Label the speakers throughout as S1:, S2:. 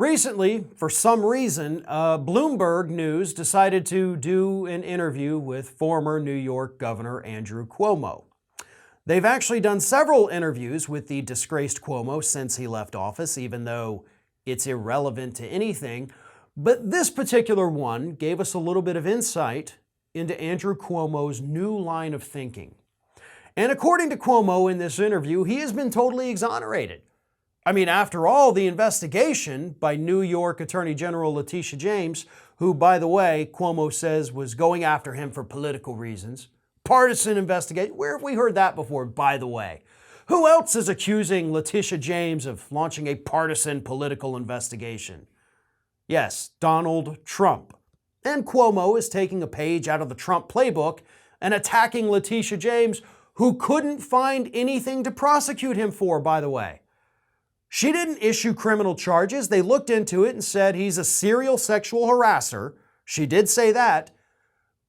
S1: Recently, for some reason, Bloomberg News decided to do an interview with former New York Governor Andrew Cuomo. They've actually done several interviews with the disgraced Cuomo since he left office, even though it's irrelevant to anything. But this particular one gave us a little bit of insight into Andrew Cuomo's new line of thinking. And according to Cuomo in this interview, he has been totally exonerated. I mean, after all, the investigation by New York Attorney General Letitia James, who, by the way, Cuomo says was going after him for political reasons, partisan investigation. Where have we heard that before, by the way? Who else is accusing Letitia James of launching a partisan political investigation? Yes, Donald Trump. And Cuomo is taking a page out of the Trump playbook and attacking Letitia James, who couldn't find anything to prosecute him for, by the way. She didn't issue criminal charges. They looked into it and said he's a serial sexual harasser. She did say that.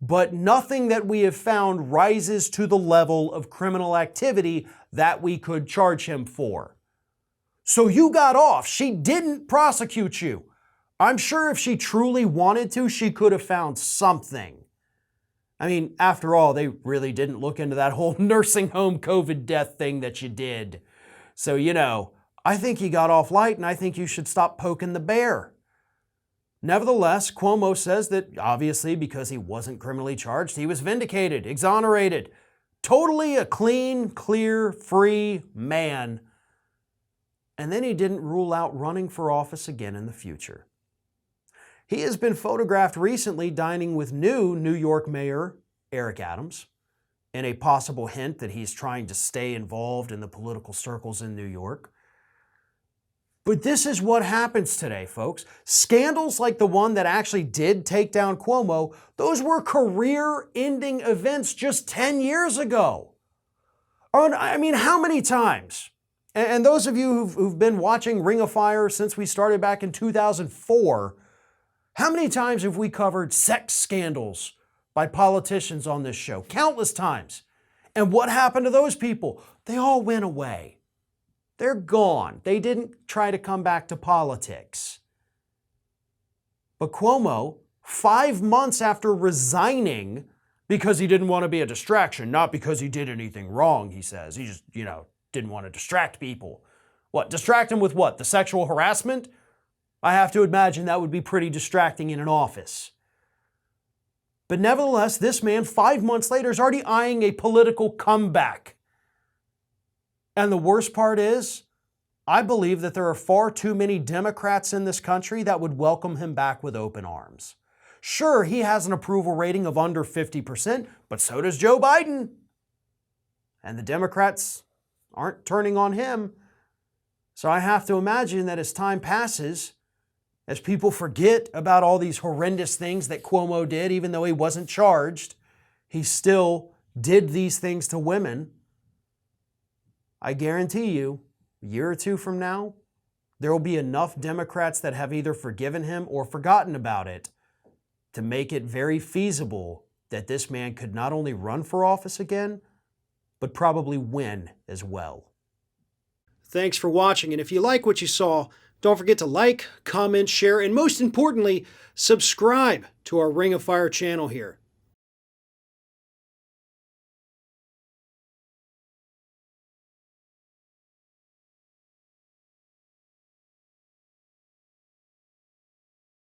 S1: But nothing that we have found rises to the level of criminal activity that we could charge him for. So you got off. She didn't prosecute you. I'm sure if she truly wanted to, she could have found something. I mean, after all, they really didn't look into that whole nursing home COVID death thing that you did. So, I think he got off light, and I think you should stop poking the bear. Nevertheless, Cuomo says that obviously because he wasn't criminally charged, he was vindicated, exonerated, totally a clean, clear, free man. And then he didn't rule out running for office again in the future. He has been photographed recently dining with new New York Mayor Eric Adams, in a possible hint that he's trying to stay involved in the political circles in New York. But this is what happens today, folks. Scandals like the one that actually did take down Cuomo, those were career-ending events just 10 years ago. I mean, how many times? And those of you who've been watching Ring of Fire since we started back in 2004, how many times have we covered sex scandals by politicians on this show? Countless times. And what happened to those people? They all went away. They're gone. They didn't try to come back to politics. But Cuomo, 5 months after resigning, because he didn't want to be a distraction, not because he did anything wrong, he says. He just, didn't want to distract people. What, distract them with what? The sexual harassment? I have to imagine that would be pretty distracting in an office. But nevertheless, this man, 5 months later, is already eyeing a political comeback. And the worst part is, I believe that there are far too many Democrats in this country that would welcome him back with open arms. Sure, he has an approval rating of under 50%, but so does Joe Biden. And the Democrats aren't turning on him. So I have to imagine that as time passes, as people forget about all these horrendous things that Cuomo did, even though he wasn't charged, he still did these things to women. I guarantee you, a year or two from now, there will be enough Democrats that have either forgiven him or forgotten about it to make it very feasible that this man could not only run for office again, but probably win as well. Thanks for watching, and if you like what you saw, don't forget to like, comment, share, and most importantly, subscribe to our Ring of Fire channel here.